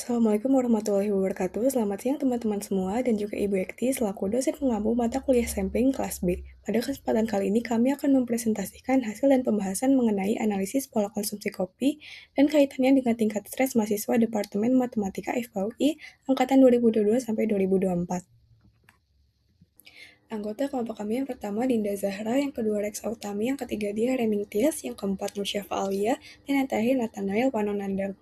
Assalamualaikum warahmatullahi wabarakatuh. Selamat siang teman-teman semua dan juga Ibu Ekti selaku dosen pengampu mata kuliah sampling kelas B. Pada kesempatan kali ini kami akan mempresentasikan hasil dan pembahasan mengenai analisis pola konsumsi kopi dan kaitannya dengan tingkat stres mahasiswa Departemen Matematika FKUI angkatan 2022 sampai 2024. Anggota kelompok kami yang pertama Dinda Zahra, yang kedua Rexa Utami, yang ketiga Dia Reming Tias, yang keempat Nursyafa Alia, dan yang terakhir Nathanael Panonandang.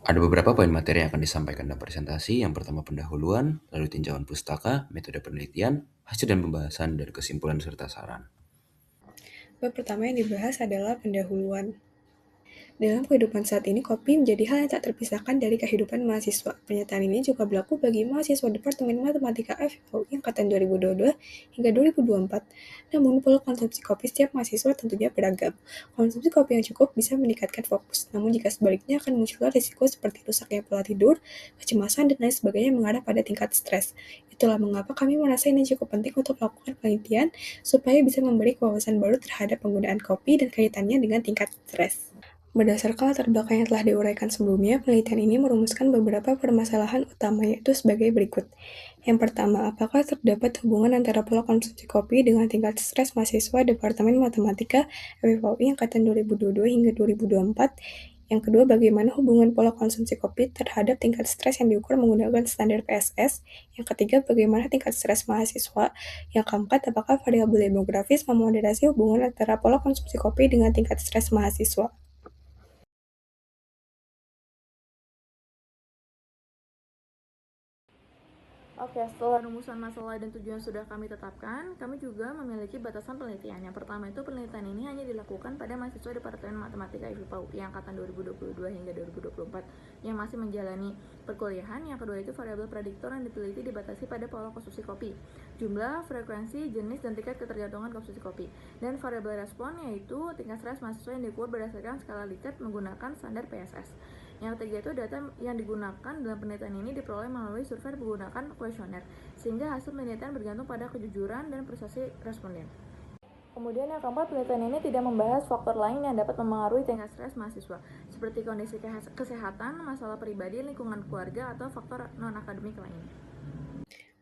Ada beberapa poin materi yang akan disampaikan dalam presentasi. Yang pertama pendahuluan, lalu tinjauan pustaka, metode penelitian, hasil dan pembahasan, dan kesimpulan serta saran. Bab pertama yang dibahas adalah pendahuluan. Dalam kehidupan saat ini, kopi menjadi hal yang tak terpisahkan dari kehidupan mahasiswa. Pernyataan ini juga berlaku bagi mahasiswa Departemen Matematika FKUI angkatan 2022 hingga 2024. Namun, pola konsumsi kopi setiap mahasiswa tentunya beragam. Konsumsi kopi yang cukup bisa meningkatkan fokus, namun jika sebaliknya akan muncul risiko seperti rusaknya pola tidur, kecemasan, dan lain sebagainya yang mengarah pada tingkat stres. Itulah mengapa kami merasa ini cukup penting untuk melakukan penelitian supaya bisa memberi wawasan baru terhadap penggunaan kopi dan kaitannya dengan tingkat stres. Berdasarkan latar belakang yang telah diuraikan sebelumnya, penelitian ini merumuskan beberapa permasalahan utama, yaitu sebagai berikut. Yang pertama, apakah terdapat hubungan antara pola konsumsi kopi dengan tingkat stres mahasiswa Departemen Matematika FKUI angkatan 2022 hingga 2024? Yang kedua, bagaimana hubungan pola konsumsi kopi terhadap tingkat stres yang diukur menggunakan standar PSS? Yang ketiga, bagaimana tingkat stres mahasiswa? Yang keempat, apakah variabel demografis memoderasi hubungan antara pola konsumsi kopi dengan tingkat stres mahasiswa? Oke, setelah rumusan masalah dan tujuan sudah kami tetapkan, kami juga memiliki batasan penelitian. Yang pertama itu penelitian ini hanya dilakukan pada mahasiswa Departemen Matematika FKUI angkatan 2022 hingga 2024 yang masih menjalani perkuliahan. Yang kedua itu variabel prediktor yang diteliti dibatasi pada pola konsumsi kopi, jumlah, frekuensi, jenis, dan tingkat ketergantungan konsumsi kopi. Dan variabel respon yaitu tingkat stres mahasiswa yang diukur berdasarkan skala Likert menggunakan standar PSS. Yang ketiga itu data yang digunakan dalam penelitian ini diperoleh melalui survei menggunakan kuesioner, sehingga hasil penelitian bergantung pada kejujuran dan prestasi responden. Kemudian yang keempat, penelitian ini tidak membahas faktor lain yang dapat mempengaruhi tingkat stres mahasiswa, seperti kondisi kesehatan, masalah pribadi, lingkungan keluarga, atau faktor non-akademik lainnya.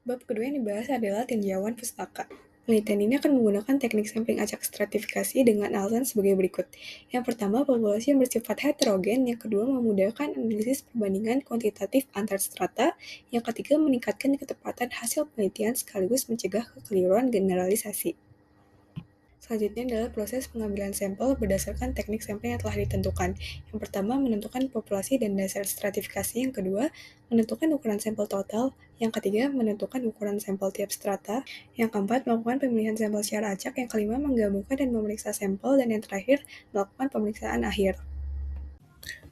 Bab kedua yang dibahas adalah tinjauan pustaka. Penelitian ini akan menggunakan teknik sampling acak stratifikasi dengan alasan sebagai berikut. Yang pertama, populasi yang bersifat heterogen. Yang kedua, memudahkan analisis perbandingan kuantitatif antar strata. Yang ketiga, meningkatkan ketepatan hasil penelitian sekaligus mencegah kekeliruan generalisasi. Selanjutnya adalah proses pengambilan sampel berdasarkan teknik sampling yang telah ditentukan. Yang pertama, menentukan populasi dan dasar stratifikasi. Yang kedua, menentukan ukuran sampel total. Yang ketiga, menentukan ukuran sampel tiap strata. Yang keempat, melakukan pemilihan sampel secara acak. Yang kelima, menggabungkan dan memeriksa sampel. Dan yang terakhir, melakukan pemeriksaan akhir.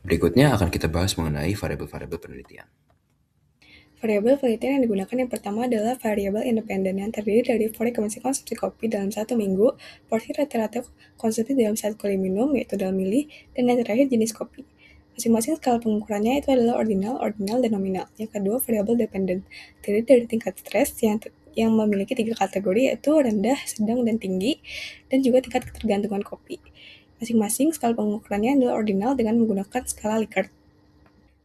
Berikutnya akan kita bahas mengenai variabel-variabel penelitian. Variabel penelitian yang digunakan yang pertama adalah variabel independen yang terdiri dari frekuensi konsumsi kopi dalam 1 minggu, porsi rata-rata konsumsi dalam 1 kali minum, yaitu dalam mili, dan yang terakhir jenis kopi. Masing-masing skala pengukurannya itu adalah ordinal, ordinal, dan nominal. Yang kedua, variabel dependen, terdiri dari tingkat stres yang memiliki 3 kategori, yaitu rendah, sedang, dan tinggi, dan juga tingkat ketergantungan kopi. Masing-masing skala pengukurannya adalah ordinal dengan menggunakan skala Likert.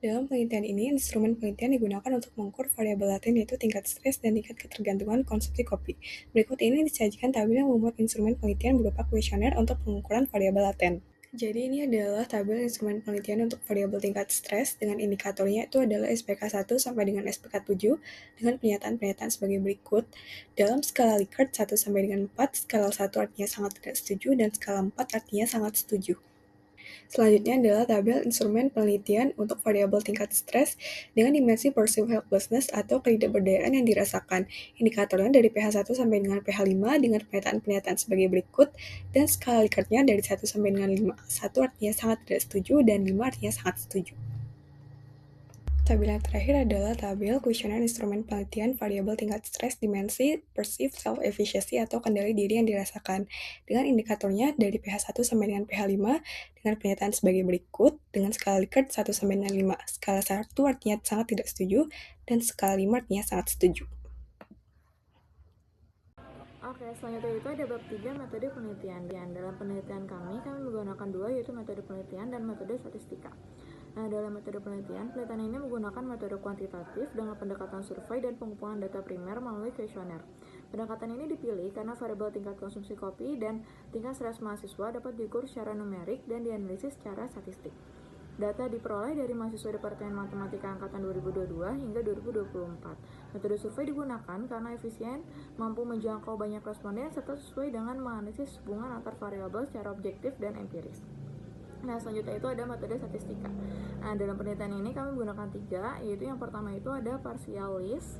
Dalam penelitian ini, instrumen penelitian digunakan untuk mengukur variabel laten yaitu tingkat stres dan tingkat ketergantungan konsumsi kopi. Berikut ini disajikan tabel yang memuat instrumen penelitian berupa kuesioner untuk pengukuran variabel laten. Jadi ini adalah tabel instrumen penelitian untuk variabel tingkat stres dengan indikatornya itu adalah SPK 1 sampai dengan SPK 7 dengan pernyataan-pernyataan sebagai berikut. Dalam skala Likert 1 sampai dengan 4, skala 1 artinya sangat tidak setuju dan skala 4 artinya sangat setuju. Selanjutnya adalah tabel instrumen penelitian untuk variabel tingkat stres dengan dimensi perceived helplessness atau ketidakberdayaan yang dirasakan. Indikatornya dari pH 1 sampai dengan pH 5 dengan pernyataan-pernyataan sebagai berikut dan skala Likertnya dari 1 sampai dengan 5. 1 artinya sangat tidak setuju dan 5 artinya sangat setuju. Tabel yang terakhir adalah tabel kuesioner instrumen penelitian variabel tingkat stres dimensi perceived self-efficacy atau kendali diri yang dirasakan. Dengan indikatornya dari pH 1 sampai dengan pH 5 dengan pernyataan sebagai berikut dengan skala Likert 1 sampai dengan 5. Skala 1 artinya sangat tidak setuju dan skala 5 artinya sangat setuju. Oke, selanjutnya itu ada bab 3 metode penelitian. Dalam penelitian kami menggunakan dua, yaitu metode penelitian dan metode statistika. Nah, dalam metode penelitian ini menggunakan metode kuantitatif dengan pendekatan survei dan pengumpulan data primer melalui kuesioner. Pendekatan ini dipilih karena variabel tingkat konsumsi kopi dan tingkat stres mahasiswa dapat diukur secara numerik dan dianalisis secara statistik. Data diperoleh dari mahasiswa Departemen Matematika Angkatan 2022 hingga 2024. Metode survei digunakan karena efisien, mampu menjangkau banyak responden, serta sesuai dengan menganalisis hubungan antar variabel secara objektif dan empiris. Nah, selanjutnya itu ada metode statistika. Nah, dalam penelitian ini kami menggunakan 3, yaitu yang pertama itu ada partialist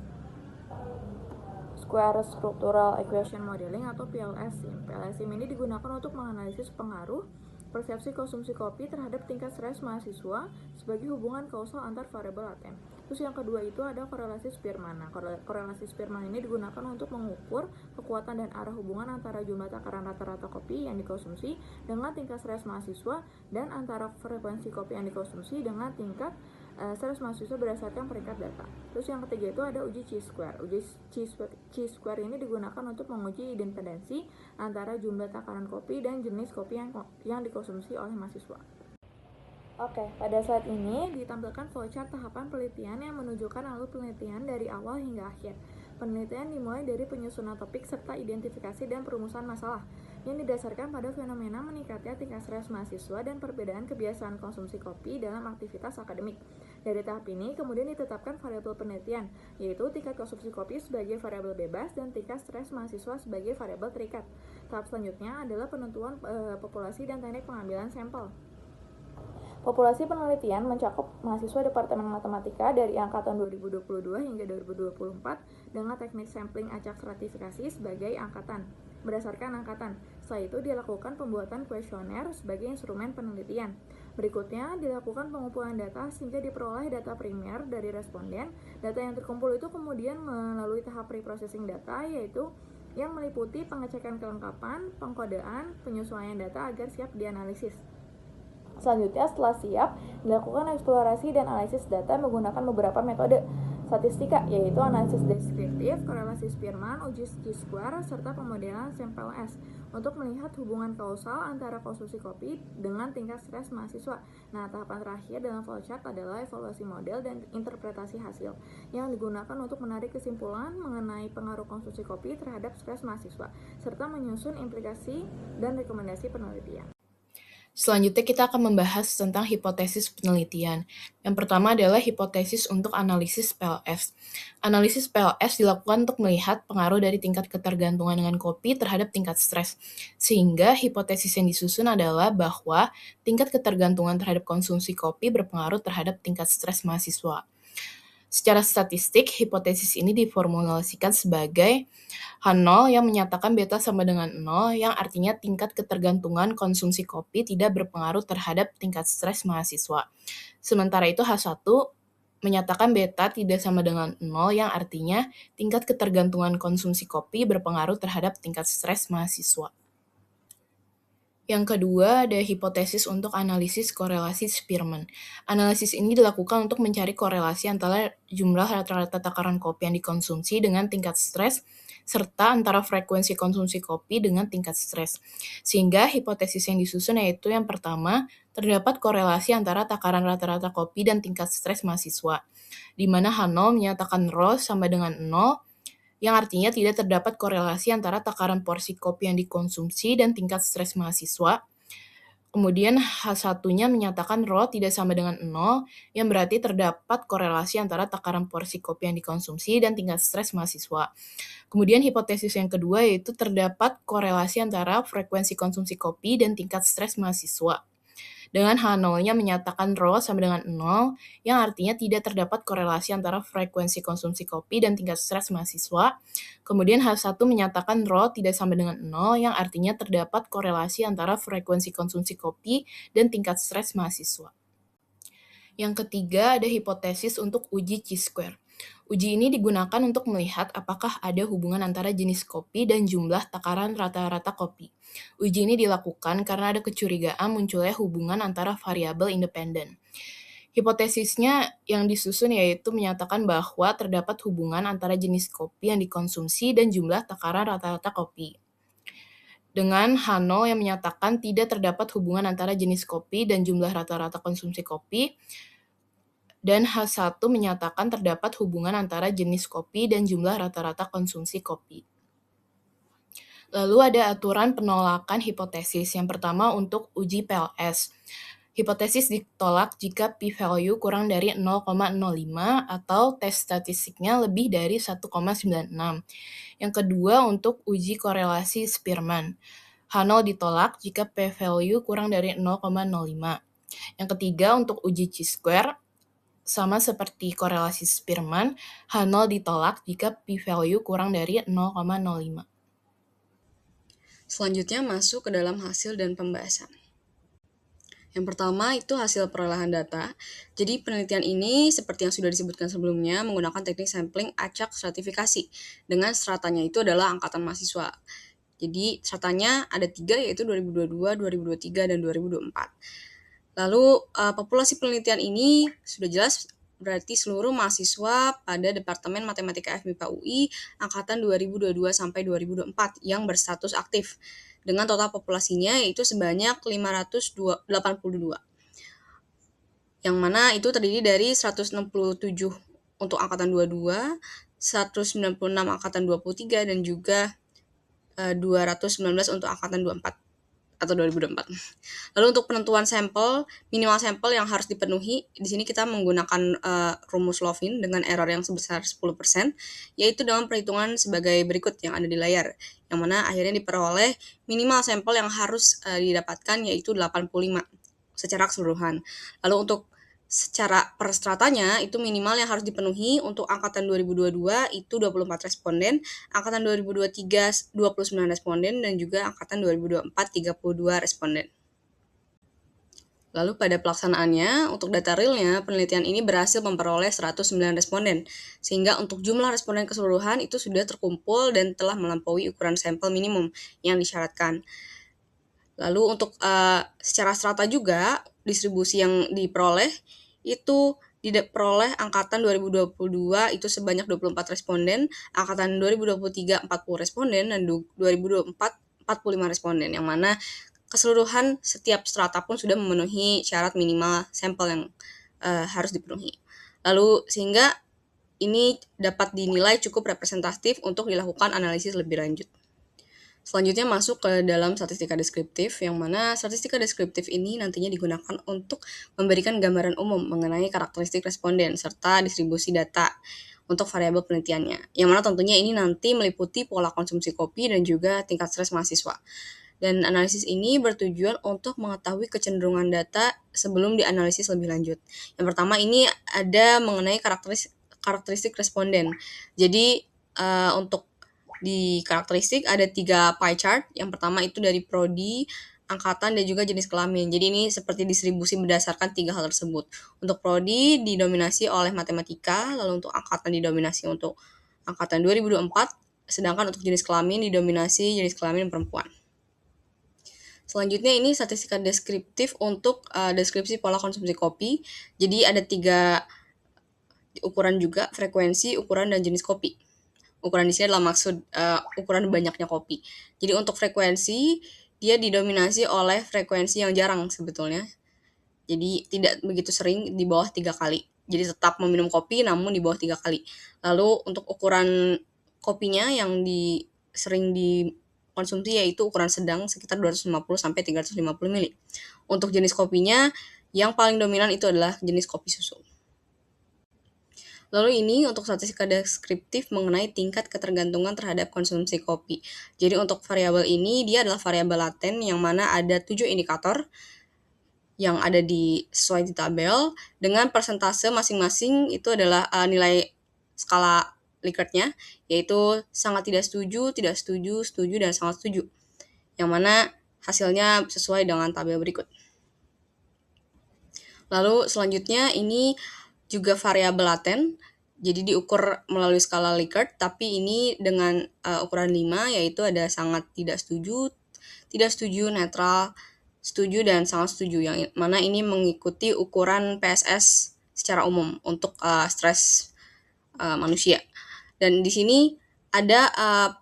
Square Structural Equation Modeling atau PLSIM. PLSIM ini digunakan untuk menganalisis pengaruh persepsi konsumsi kopi terhadap tingkat stres mahasiswa sebagai hubungan kausal antar variabel laten. Terus yang kedua itu ada korelasi Spearman. Nah, korelasi Spearman ini digunakan untuk mengukur kekuatan dan arah hubungan antara jumlah takaran rata-rata kopi yang dikonsumsi dengan tingkat stres mahasiswa dan antara frekuensi kopi yang dikonsumsi dengan tingkat stres mahasiswa berdasarkan peringkat data. Terus yang ketiga itu ada uji chi-square. Uji chi-square ini digunakan untuk menguji independensi antara jumlah takaran kopi dan jenis kopi yang dikonsumsi oleh mahasiswa. Oke, pada saat ini ditampilkan flowchart tahapan penelitian yang menunjukkan alur penelitian dari awal hingga akhir. Penelitian dimulai dari penyusunan topik serta identifikasi dan perumusan masalah yang didasarkan pada fenomena meningkatnya tingkat stres mahasiswa dan perbedaan kebiasaan konsumsi kopi dalam aktivitas akademik. Dari tahap ini kemudian ditetapkan variabel penelitian, yaitu tingkat konsumsi kopi sebagai variabel bebas dan tingkat stres mahasiswa sebagai variabel terikat. Tahap selanjutnya adalah penentuan populasi dan teknik pengambilan sampel. Populasi penelitian mencakup mahasiswa Departemen Matematika dari angkatan 2022 hingga 2024 dengan teknik sampling acak stratifikasi sebagai berdasarkan angkatan. Setelah itu dilakukan pembuatan kuesioner sebagai instrumen penelitian. Berikutnya dilakukan pengumpulan data sehingga diperoleh data primer dari responden. Data yang terkumpul itu kemudian melalui tahap preprocessing data, yaitu yang meliputi pengecekan kelengkapan, pengkodean, penyesuaian data agar siap dianalisis. Selanjutnya, setelah siap, dilakukan eksplorasi dan analisis data menggunakan beberapa metode statistika, yaitu analisis deskriptif, korelasi Spearman, uji chi-square, serta pemodelan sampel S untuk melihat hubungan kausal antara konsumsi kopi dengan tingkat stres mahasiswa. Nah, tahapan terakhir dalam flowchart adalah evaluasi model dan interpretasi hasil yang digunakan untuk menarik kesimpulan mengenai pengaruh konsumsi kopi terhadap stres mahasiswa, serta menyusun implikasi dan rekomendasi penelitian. Selanjutnya kita akan membahas tentang hipotesis penelitian. Yang pertama adalah hipotesis untuk analisis PLS. Analisis PLS dilakukan untuk melihat pengaruh dari tingkat ketergantungan dengan kopi terhadap tingkat stres. Sehingga hipotesis yang disusun adalah bahwa tingkat ketergantungan terhadap konsumsi kopi berpengaruh terhadap tingkat stres mahasiswa. Secara statistik, hipotesis ini diformulasikan sebagai H0 yang menyatakan beta sama dengan 0, yang artinya tingkat ketergantungan konsumsi kopi tidak berpengaruh terhadap tingkat stres mahasiswa. Sementara itu H1 menyatakan beta tidak sama dengan 0, yang artinya tingkat ketergantungan konsumsi kopi berpengaruh terhadap tingkat stres mahasiswa. Yang kedua, ada hipotesis untuk analisis korelasi Spearman. Analisis ini dilakukan untuk mencari korelasi antara jumlah rata-rata takaran kopi yang dikonsumsi dengan tingkat stres, serta antara frekuensi konsumsi kopi dengan tingkat stres. Sehingga hipotesis yang disusun yaitu yang pertama, terdapat korelasi antara takaran rata-rata kopi dan tingkat stres mahasiswa, di mana H0 menyatakan ρ sama dengan 0, yang artinya tidak terdapat korelasi antara takaran porsi kopi yang dikonsumsi dan tingkat stres mahasiswa. Kemudian H1-nya menyatakan ρ tidak sama dengan 0, yang berarti terdapat korelasi antara takaran porsi kopi yang dikonsumsi dan tingkat stres mahasiswa. Kemudian hipotesis yang kedua yaitu terdapat korelasi antara frekuensi konsumsi kopi dan tingkat stres mahasiswa. Dengan H0-nya menyatakan ρ sama dengan 0, yang artinya tidak terdapat korelasi antara frekuensi konsumsi kopi dan tingkat stres mahasiswa. Kemudian H1 menyatakan ρ tidak sama dengan 0, yang artinya terdapat korelasi antara frekuensi konsumsi kopi dan tingkat stres mahasiswa. Yang ketiga, ada hipotesis untuk uji chi-square. Uji ini digunakan untuk melihat apakah ada hubungan antara jenis kopi dan jumlah takaran rata-rata kopi. Uji ini dilakukan karena ada kecurigaan munculnya hubungan antara variabel independen. Hipotesisnya yang disusun yaitu menyatakan bahwa terdapat hubungan antara jenis kopi yang dikonsumsi dan jumlah takaran rata-rata kopi. Dengan H0 yang menyatakan tidak terdapat hubungan antara jenis kopi dan jumlah rata-rata konsumsi kopi, dan H1 menyatakan terdapat hubungan antara jenis kopi dan jumlah rata-rata konsumsi kopi. Lalu ada aturan penolakan hipotesis. Yang pertama untuk uji PLS. Hipotesis ditolak jika p-value kurang dari 0,05 atau tes statistiknya lebih dari 1,96. Yang kedua untuk uji korelasi Spearman. H0 ditolak jika p-value kurang dari 0,05. Yang ketiga untuk uji chi-square, sama seperti korelasi Spearman, H0 ditolak jika p-value kurang dari 0,05. Selanjutnya masuk ke dalam hasil dan pembahasan. Yang pertama itu hasil perolehan data. Jadi penelitian ini seperti yang sudah disebutkan sebelumnya menggunakan teknik sampling acak stratifikasi dengan stratanya itu adalah angkatan mahasiswa. Jadi stratanya ada 3 yaitu 2022, 2023, dan 2024. Lalu populasi penelitian ini sudah jelas berarti seluruh mahasiswa pada Departemen Matematika FMIPA UI angkatan 2022 sampai 2024 yang berstatus aktif dengan total populasinya yaitu sebanyak 582, yang mana itu terdiri dari 167 untuk angkatan 22, 196 angkatan 23, dan juga 219 untuk angkatan 24 atau 2024. Lalu untuk penentuan sampel, minimal sampel yang harus dipenuhi, di sini kita menggunakan rumus Lovin dengan error yang sebesar 10%, yaitu dengan perhitungan sebagai berikut yang ada di layar, yang mana akhirnya diperoleh minimal sampel yang harus didapatkan yaitu 85 secara keseluruhan. Lalu untuk secara per stratanya itu minimal yang harus dipenuhi untuk angkatan 2022 itu 24 responden, angkatan 2023 29 responden, dan juga angkatan 2024 32 responden. Lalu pada pelaksanaannya, untuk data realnya, penelitian ini berhasil memperoleh 109 responden, sehingga untuk jumlah responden keseluruhan itu sudah terkumpul dan telah melampaui ukuran sampel minimum yang disyaratkan. Lalu untuk secara strata juga, distribusi yang diperoleh itu diperoleh angkatan 2022 itu sebanyak 24 responden, angkatan 2023 40 responden, dan 2024 45 responden, yang mana keseluruhan setiap strata pun sudah memenuhi syarat minimal sampel yang harus dipenuhi. Lalu sehingga ini dapat dinilai cukup representatif untuk dilakukan analisis lebih lanjut. Selanjutnya masuk ke dalam statistika deskriptif, yang mana statistika deskriptif ini nantinya digunakan untuk memberikan gambaran umum mengenai karakteristik responden serta distribusi data untuk variabel penelitiannya, yang mana tentunya ini nanti meliputi pola konsumsi kopi dan juga tingkat stres mahasiswa. Dan analisis ini bertujuan untuk mengetahui kecenderungan data sebelum dianalisis lebih lanjut. Yang pertama ini ada mengenai karakteristik responden. Jadi untuk di karakteristik ada 3 pie chart. Yang pertama itu dari prodi, angkatan, dan juga jenis kelamin. Jadi ini seperti distribusi berdasarkan 3 hal tersebut. Untuk prodi didominasi oleh matematika, lalu untuk angkatan didominasi untuk angkatan 2024, sedangkan untuk jenis kelamin didominasi jenis kelamin perempuan. Selanjutnya ini statistika deskriptif untuk deskripsi pola konsumsi kopi. Jadi ada 3 ukuran juga, frekuensi, ukuran, dan jenis kopi. Ukuran di sini adalah maksud ukuran banyaknya kopi. Jadi untuk frekuensi, dia didominasi oleh frekuensi yang jarang sebetulnya. Jadi tidak begitu sering, di bawah 3 kali. Jadi tetap meminum kopi namun di bawah 3 kali. Lalu untuk ukuran kopinya yang sering dikonsumsi yaitu ukuran sedang sekitar 250-350 ml. Untuk jenis kopinya yang paling dominan itu adalah jenis kopi susu. Lalu ini untuk statistika deskriptif mengenai tingkat ketergantungan terhadap konsumsi kopi. Jadi untuk variabel ini dia adalah variabel laten yang mana ada 7 indikator yang ada sesuai di tabel dengan persentase masing-masing itu adalah nilai skala Likert-nya, yaitu sangat tidak setuju, setuju, dan sangat setuju. Yang mana hasilnya sesuai dengan tabel berikut. Lalu selanjutnya ini juga variabel laten, jadi diukur melalui skala Likert, tapi ini dengan ukuran 5, yaitu ada sangat tidak setuju, netral, setuju, dan sangat setuju, yang mana ini mengikuti ukuran PSS secara umum untuk stres manusia. Dan di sini ada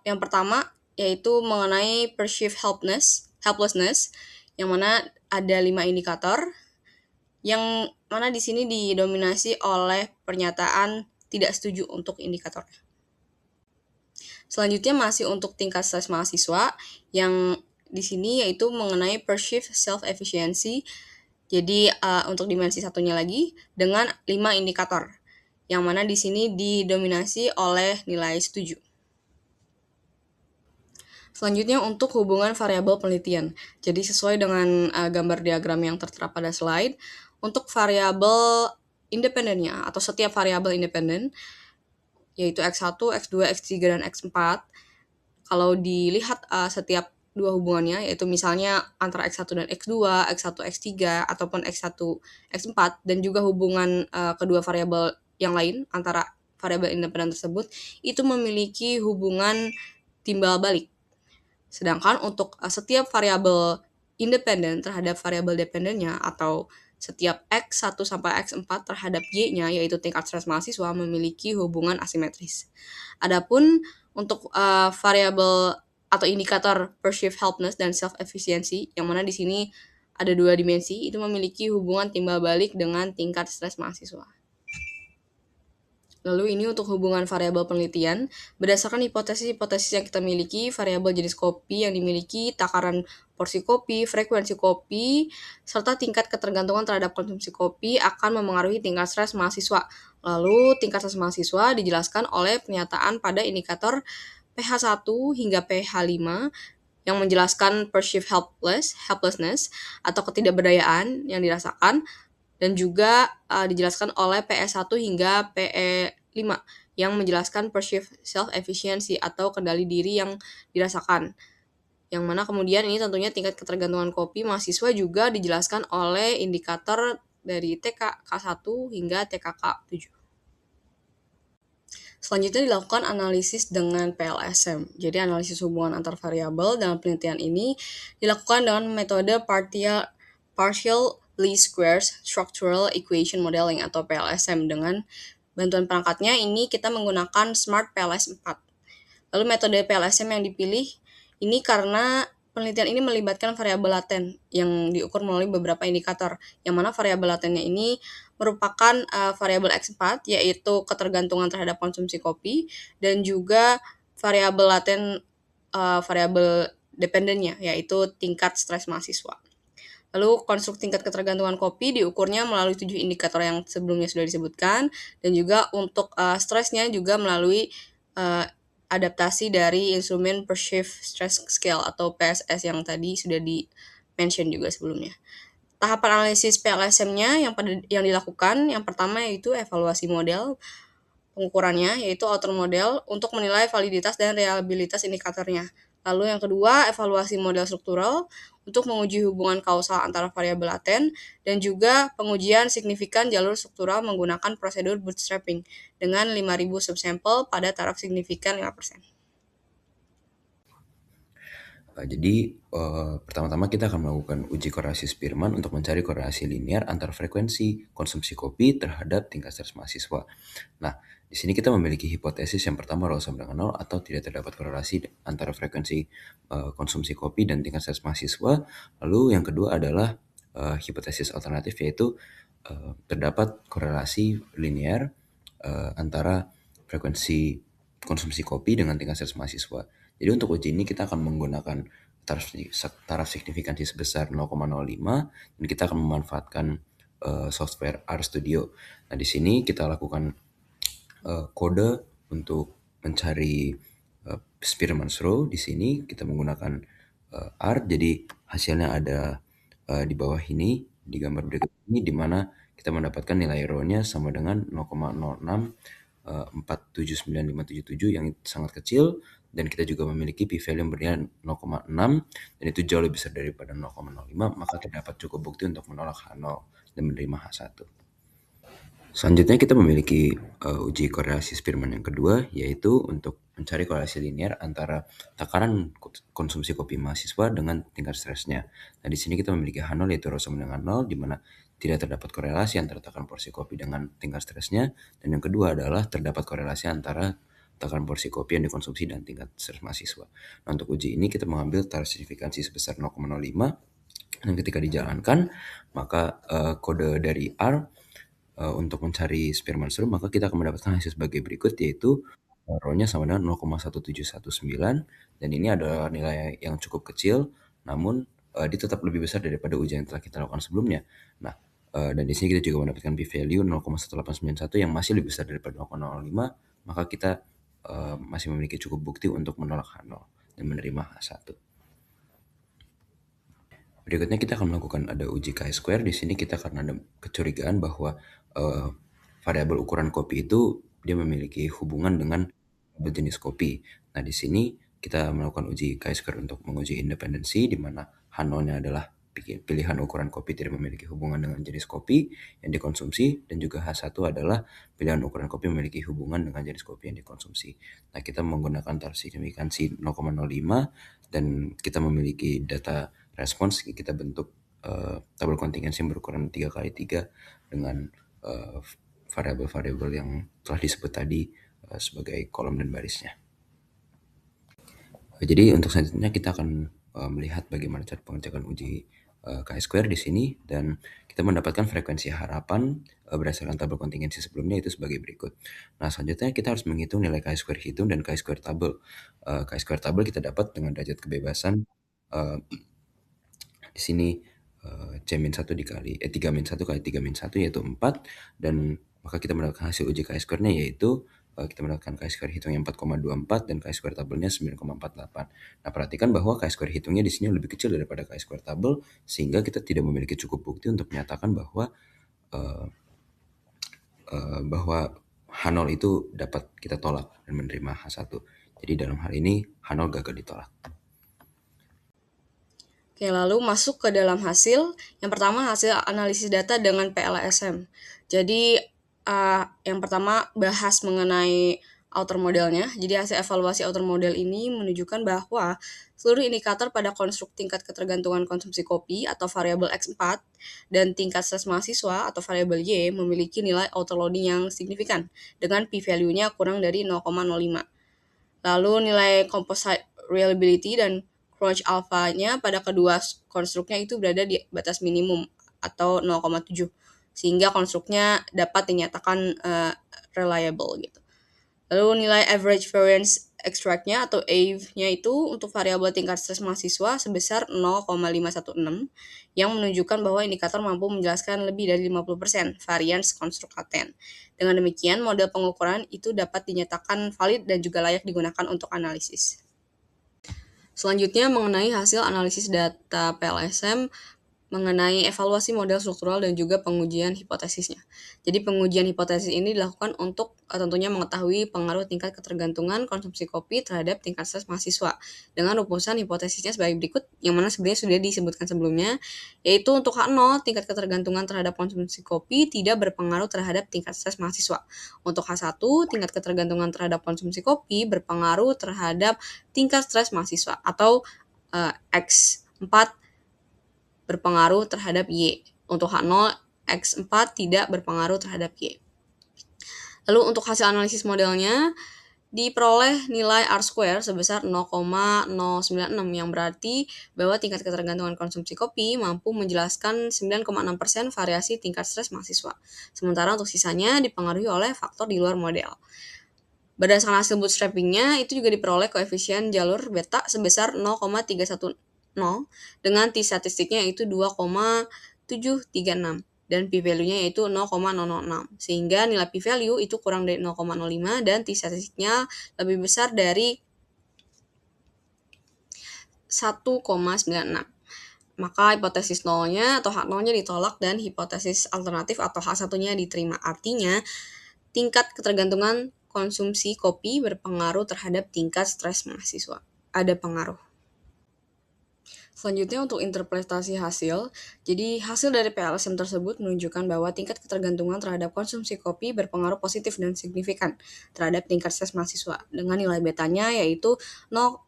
yang pertama, yaitu mengenai perceived helplessness, yang mana ada 5 indikator, yang mana di sini didominasi oleh pernyataan tidak setuju untuk indikatornya. Selanjutnya masih untuk tingkat stres mahasiswa yang di sini yaitu mengenai perceived self-efficiency. Jadi untuk dimensi satunya lagi dengan 5 indikator, yang mana di sini didominasi oleh nilai setuju. Selanjutnya untuk hubungan variabel penelitian. Jadi sesuai dengan gambar diagram yang tertera pada slide, untuk variabel independennya atau setiap variabel independen, yaitu X1, X2, X3, dan X4, kalau dilihat setiap dua hubungannya, yaitu misalnya antara X1 dan X2, X1, X3, ataupun X1, X4, dan juga hubungan kedua variabel yang lain antara variabel independen tersebut, itu memiliki hubungan timbal balik. Sedangkan untuk setiap variabel independen terhadap variabel dependennya atau setiap X1 sampai X4 terhadap Y-nya, yaitu tingkat stres mahasiswa, memiliki hubungan asimetris. Adapun untuk variabel atau indikator perceived helpness dan self-efficiency, yang mana di sini ada 2 dimensi, itu memiliki hubungan timbal balik dengan tingkat stres mahasiswa. Lalu ini untuk hubungan variabel penelitian, berdasarkan hipotesis-hipotesis yang kita miliki, variabel jenis kopi yang dimiliki, takaran porsi kopi, frekuensi kopi, serta tingkat ketergantungan terhadap konsumsi kopi akan memengaruhi tingkat stres mahasiswa. Lalu tingkat stres mahasiswa dijelaskan oleh pernyataan pada indikator pH 1 hingga pH 5 yang menjelaskan perceived helplessness atau ketidakberdayaan yang dirasakan, dan juga dijelaskan oleh PE1 hingga PE5 yang menjelaskan perceived self-efficiency atau kendali diri yang dirasakan. Yang mana kemudian ini tentunya tingkat ketergantungan kopi mahasiswa juga dijelaskan oleh indikator dari TKK1 hingga TKK7. Selanjutnya dilakukan analisis dengan PLSM. Jadi analisis hubungan antar variabel dalam penelitian ini dilakukan dengan metode partial least squares structural equation modeling atau PLSM. Dengan bantuan perangkatnya ini kita menggunakan Smart PLS 4. Lalu metode PLSM yang dipilih ini karena penelitian ini melibatkan variabel laten yang diukur melalui beberapa indikator, yang mana variabel latennya ini merupakan variabel X4, yaitu ketergantungan terhadap konsumsi kopi, dan juga variabel laten variabel dependennya, yaitu tingkat stres mahasiswa. Lalu konstruk tingkat ketergantungan kopi diukurnya melalui 7 indikator yang sebelumnya sudah disebutkan, dan juga untuk stresnya juga melalui adaptasi dari instrumen Perceived Stress Scale atau PSS yang tadi sudah di-mention juga sebelumnya. Tahapan analisis PLSM-nya yang dilakukan, yang pertama yaitu evaluasi model pengukurannya, yaitu outer model untuk menilai validitas dan reliabilitas indikatornya. Lalu yang kedua, evaluasi model struktural untuk menguji hubungan kausal antara variabel laten, dan juga pengujian signifikan jalur struktural menggunakan prosedur bootstrapping dengan 5.000 subsampel pada taraf signifikan 5%. Jadi pertama-tama kita akan melakukan uji korelasi Spearman untuk mencari korelasi linear antar frekuensi konsumsi kopi terhadap tingkat stres mahasiswa. Nah, di sini kita memiliki hipotesis yang pertama rho sama dengan 0 atau tidak terdapat korelasi antara frekuensi konsumsi kopi dan tingkat stres mahasiswa. Lalu yang kedua adalah hipotesis alternatif, yaitu terdapat korelasi linear antara frekuensi konsumsi kopi dengan tingkat stres mahasiswa. Jadi untuk uji ini kita akan menggunakan taraf signifikansi sebesar 0,05 dan kita akan memanfaatkan software RStudio. Nah, di sini kita lakukan kode untuk mencari Spearman's Rho. Di sini kita menggunakan R, jadi hasilnya ada di bawah ini, di gambar berikut ini, di mana kita mendapatkan nilai rho-nya sama dengan 0,06479577 yang sangat kecil, dan kita juga memiliki p-value yang bernilai 0,6 dan itu jauh lebih besar daripada 0,05, maka terdapat cukup bukti untuk menolak H0 dan menerima H1. Selanjutnya kita memiliki uji korelasi Spearman yang kedua, yaitu untuk mencari korelasi linear antara takaran konsumsi kopi mahasiswa dengan tingkat stresnya. Nah, di sini kita memiliki H0 yaitu rho sama dengan 0, di mana tidak terdapat korelasi antara takaran porsi kopi dengan tingkat stresnya, dan yang kedua adalah terdapat korelasi antara takaran porsi kopi yang dikonsumsi dan tingkat stres mahasiswa. Nah, untuk uji ini kita mengambil taraf signifikansi sebesar 0,05, dan ketika dijalankan maka kode dari R untuk mencari Spearman rule, maka kita akan mendapatkan hasil sebagai berikut, yaitu rho-nya sama dengan 0,1719, dan ini adalah nilai yang cukup kecil, namun dia tetap lebih besar daripada ujian yang telah kita lakukan sebelumnya. Nah, dan di sini kita juga mendapatkan p-value 0,1891 yang masih lebih besar daripada 0,05, maka kita masih memiliki cukup bukti untuk menolak H0 dan menerima H1. Berikutnya kita akan melakukan ada uji chi-square. Di sini kita karena ada kecurigaan bahwa variabel ukuran kopi itu dia memiliki hubungan dengan jenis kopi. Nah, di sini kita melakukan uji chi-square untuk menguji independensi, di mana H0-nya adalah pilihan ukuran kopi tidak memiliki hubungan dengan jenis kopi yang dikonsumsi, dan juga H1 adalah pilihan ukuran kopi memiliki hubungan dengan jenis kopi yang dikonsumsi. Nah, kita menggunakan tar signifikansi 0,05 dan kita memiliki data respons. Kita bentuk tabel kontingensi yang berukuran 3x3 dengan variabel-variabel yang telah disebut tadi sebagai kolom dan barisnya. Jadi untuk selanjutnya kita akan melihat bagaimana cara pengerjaan uji chi-square di sini, dan kita mendapatkan frekuensi harapan berdasarkan tabel kontingensi sebelumnya itu sebagai berikut. Nah, selanjutnya kita harus menghitung nilai chi-square hitung dan chi-square tabel. Chi-square tabel kita dapat dengan derajat kebebasan di sini C-1 dikali 3-1 kali 3-1 yaitu 4, dan maka kita mendapatkan hasil uji chi-square-nya yaitu kita mendapatkan chi-square hitungnya 4,24 dan chi-square tabelnya 9,48. Nah, perhatikan bahwa chi-square hitungnya di sini lebih kecil daripada chi-square tabel, sehingga kita tidak memiliki cukup bukti untuk menyatakan bahwa H0 itu dapat kita tolak dan menerima H1. Jadi dalam hal ini H0 gagal ditolak. Oke, lalu masuk ke dalam hasil. Yang pertama, hasil analisis data dengan PLSM. Jadi yang pertama bahas mengenai outer modelnya. Jadi hasil evaluasi outer model ini menunjukkan bahwa seluruh indikator pada konstruk tingkat ketergantungan konsumsi kopi atau variabel X4 dan tingkat stres mahasiswa atau variabel Y memiliki nilai outer loading yang signifikan dengan p-value-nya kurang dari 0,05. Lalu nilai composite reliability dan Crunch alpha-nya pada kedua konstruknya itu berada di batas minimum atau 0,7, sehingga konstruknya dapat dinyatakan reliable gitu. Lalu nilai average variance extract-nya atau AVE-nya itu untuk variabel tingkat stres mahasiswa sebesar 0,516 yang menunjukkan bahwa indikator mampu menjelaskan lebih dari 50% variance konstruk laten. Dengan demikian, model pengukuran itu dapat dinyatakan valid dan juga layak digunakan untuk analisis. Selanjutnya mengenai hasil analisis data PLSM mengenai evaluasi model struktural dan juga pengujian hipotesisnya. Jadi pengujian hipotesis ini dilakukan untuk tentunya mengetahui pengaruh tingkat ketergantungan konsumsi kopi terhadap tingkat stres mahasiswa dengan rumusan hipotesisnya sebagai berikut, yang mana sebenarnya sudah disebutkan sebelumnya, yaitu untuk H0 tingkat ketergantungan terhadap konsumsi kopi tidak berpengaruh terhadap tingkat stres mahasiswa. Untuk H1 tingkat ketergantungan terhadap konsumsi kopi berpengaruh terhadap tingkat stres mahasiswa, atau X4 berpengaruh terhadap Y. Untuk H0, X4 tidak berpengaruh terhadap Y. Lalu untuk hasil analisis modelnya, diperoleh nilai R-square sebesar 0,096, yang berarti bahwa tingkat ketergantungan konsumsi kopi mampu menjelaskan 9,6% variasi tingkat stres mahasiswa. Sementara untuk sisanya dipengaruhi oleh faktor di luar model. Berdasarkan hasil bootstrapping-nya, itu juga diperoleh koefisien jalur beta sebesar 0,310 dengan t-statistiknya yaitu 2,736 dan p-value-nya yaitu 0,006, sehingga nilai p-value itu kurang dari 0,05 dan t-statistiknya lebih besar dari 1,96. Maka hipotesis nolnya atau H0-nya ditolak dan hipotesis alternatif atau H1-nya diterima. Artinya, tingkat ketergantungan konsumsi kopi berpengaruh terhadap tingkat stres mahasiswa. Ada pengaruh. Selanjutnya untuk interpretasi hasil. Jadi hasil dari PLSM tersebut menunjukkan bahwa tingkat ketergantungan terhadap konsumsi kopi berpengaruh positif dan signifikan terhadap tingkat stres mahasiswa dengan nilai betanya yaitu 0,31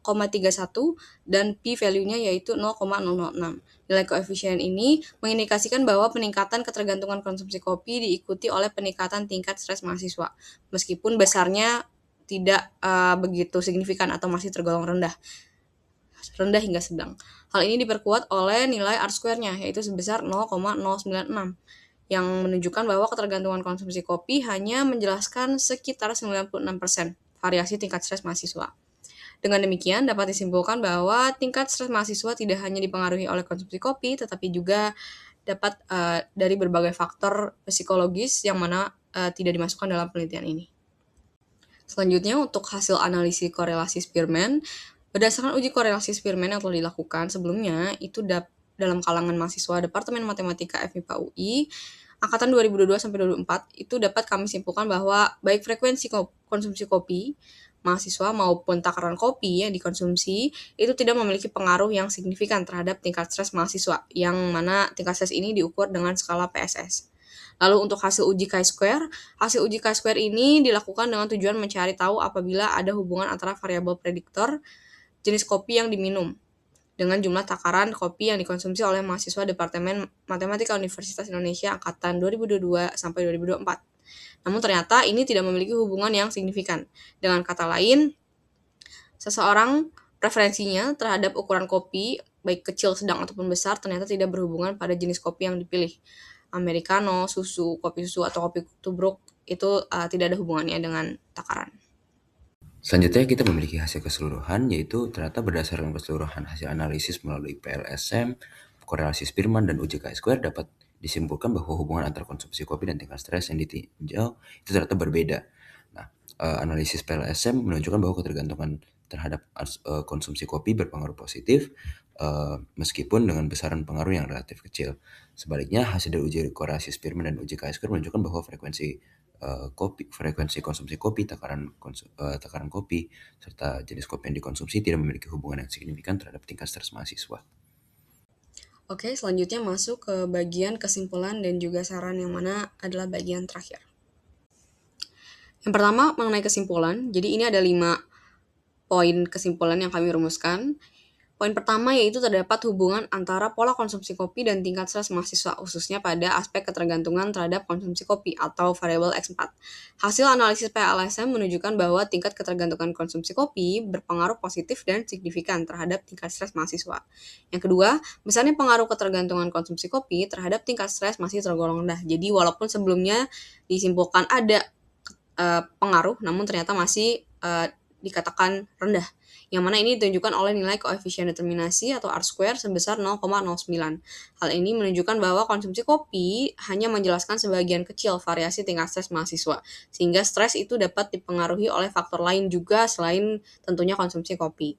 dan p-value-nya yaitu 0,006. Nilai koefisien ini mengindikasikan bahwa peningkatan ketergantungan konsumsi kopi diikuti oleh peningkatan tingkat stres mahasiswa, meskipun besarnya tidak begitu signifikan atau masih tergolong rendah hingga sedang. Hal ini diperkuat oleh nilai R-square-nya, yaitu sebesar 0,096, yang menunjukkan bahwa ketergantungan konsumsi kopi hanya menjelaskan sekitar 96% variasi tingkat stres mahasiswa. Dengan demikian, dapat disimpulkan bahwa tingkat stres mahasiswa tidak hanya dipengaruhi oleh konsumsi kopi, tetapi juga dapat dari berbagai faktor psikologis yang mana tidak dimasukkan dalam penelitian ini. Selanjutnya, untuk hasil analisis korelasi Spearman, berdasarkan uji korelasi Spearman yang telah dilakukan sebelumnya, itu dalam kalangan mahasiswa Departemen Matematika FMIPA UI, angkatan 2022 sampai 2024, itu dapat kami simpulkan bahwa baik frekuensi konsumsi kopi mahasiswa maupun takaran kopi yang dikonsumsi itu tidak memiliki pengaruh yang signifikan terhadap tingkat stres mahasiswa, yang mana tingkat stres ini diukur dengan skala PSS. Lalu untuk hasil uji chi-square, hasil uji chi-square ini dilakukan dengan tujuan mencari tahu apabila ada hubungan antara variabel prediktor jenis kopi yang diminum dengan jumlah takaran kopi yang dikonsumsi oleh mahasiswa Departemen Matematika Universitas Indonesia angkatan 2022 sampai 2024. Namun ternyata ini tidak memiliki hubungan yang signifikan. Dengan kata lain, seseorang preferensinya terhadap ukuran kopi, baik kecil, sedang, ataupun besar, ternyata tidak berhubungan pada jenis kopi yang dipilih. Americano, susu, kopi susu, atau kopi tubruk itu tidak ada hubungannya dengan takaran. Selanjutnya kita memiliki hasil keseluruhan, yaitu ternyata berdasarkan keseluruhan hasil analisis melalui PLSM, korelasi Spearman, dan uji chi-square dapat disimpulkan bahwa hubungan antara konsumsi kopi dan tingkat stres yang ditinjau itu ternyata berbeda. Nah, analisis PLSM menunjukkan bahwa ketergantungan terhadap konsumsi kopi berpengaruh positif, meskipun dengan besaran pengaruh yang relatif kecil. Sebaliknya, hasil dari uji korelasi Spearman dan uji chi-square menunjukkan bahwa frekuensi konsumsi kopi, takaran kopi, serta jenis kopi yang dikonsumsi tidak memiliki hubungan yang signifikan terhadap tingkat stres mahasiswa. Oke, selanjutnya masuk ke bagian kesimpulan dan juga saran, yang mana adalah bagian terakhir. Yang pertama mengenai kesimpulan, jadi ini ada 5 poin kesimpulan yang kami rumuskan. Poin pertama yaitu terdapat hubungan antara pola konsumsi kopi dan tingkat stres mahasiswa, khususnya pada aspek ketergantungan terhadap konsumsi kopi atau variabel X4. Hasil analisis PLSM menunjukkan bahwa tingkat ketergantungan konsumsi kopi berpengaruh positif dan signifikan terhadap tingkat stres mahasiswa. Yang kedua, besarnya pengaruh ketergantungan konsumsi kopi terhadap tingkat stres masih tergolong rendah. Jadi walaupun sebelumnya disimpulkan ada pengaruh, namun ternyata masih dikatakan rendah, yang mana ini ditunjukkan oleh nilai koefisien determinasi atau R-square sebesar 0,09. Hal ini menunjukkan bahwa konsumsi kopi hanya menjelaskan sebagian kecil variasi tingkat stres mahasiswa, sehingga stres itu dapat dipengaruhi oleh faktor lain juga selain tentunya konsumsi kopi.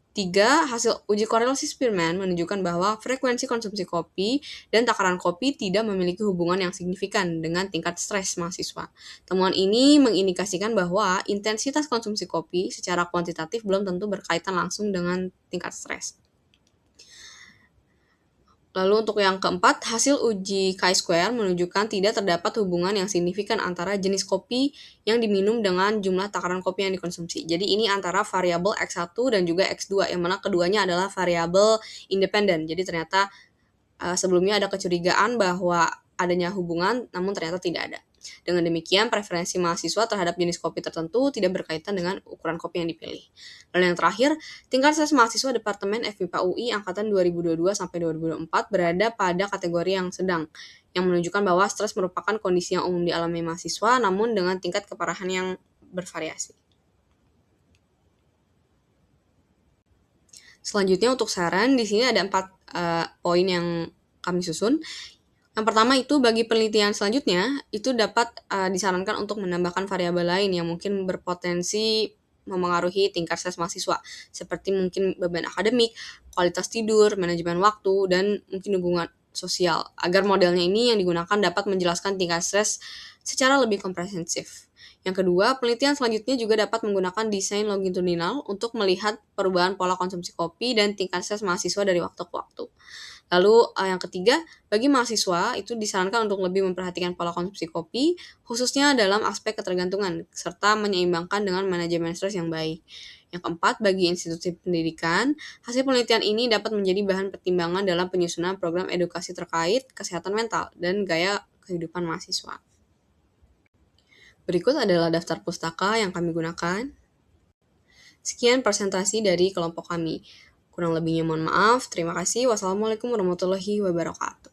3. Hasil uji korelasi Spearman menunjukkan bahwa frekuensi konsumsi kopi dan takaran kopi tidak memiliki hubungan yang signifikan dengan tingkat stres mahasiswa. Temuan ini mengindikasikan bahwa intensitas konsumsi kopi secara kuantitatif belum tentu berkaitan langsung dengan tingkat stres. Lalu untuk yang keempat, hasil uji chi-square menunjukkan tidak terdapat hubungan yang signifikan antara jenis kopi yang diminum dengan jumlah takaran kopi yang dikonsumsi. Jadi ini antara variabel X1 dan juga X2, yang mana keduanya adalah variabel independen. Jadi ternyata sebelumnya ada kecurigaan bahwa adanya hubungan, namun ternyata tidak ada. Dengan demikian, preferensi mahasiswa terhadap jenis kopi tertentu tidak berkaitan dengan ukuran kopi yang dipilih. Lalu yang terakhir, tingkat stres mahasiswa Departemen FMIPA UI angkatan 2022 sampai 2024 berada pada kategori yang sedang, yang menunjukkan bahwa stres merupakan kondisi yang umum dialami mahasiswa, namun dengan tingkat keparahan yang bervariasi. Selanjutnya untuk saran, di sini ada 4 poin yang kami susun. Yang pertama itu bagi penelitian selanjutnya, itu dapat disarankan untuk menambahkan variabel lain yang mungkin berpotensi memengaruhi tingkat stres mahasiswa, seperti mungkin beban akademik, kualitas tidur, manajemen waktu, dan mungkin hubungan sosial, agar modelnya ini yang digunakan dapat menjelaskan tingkat stres secara lebih komprehensif. Yang kedua, penelitian selanjutnya juga dapat menggunakan desain longitudinal untuk melihat perubahan pola konsumsi kopi dan tingkat stres mahasiswa dari waktu ke waktu. Lalu yang ketiga, bagi mahasiswa itu disarankan untuk lebih memperhatikan pola konsumsi kopi, khususnya dalam aspek ketergantungan, serta menyeimbangkan dengan manajemen stres yang baik. Yang keempat, bagi institusi pendidikan, hasil penelitian ini dapat menjadi bahan pertimbangan dalam penyusunan program edukasi terkait kesehatan mental dan gaya kehidupan mahasiswa. Berikut adalah daftar pustaka yang kami gunakan. Sekian presentasi dari kelompok kami. Kurang lebihnya mohon maaf. Terima kasih. Wassalamualaikum warahmatullahi wabarakatuh.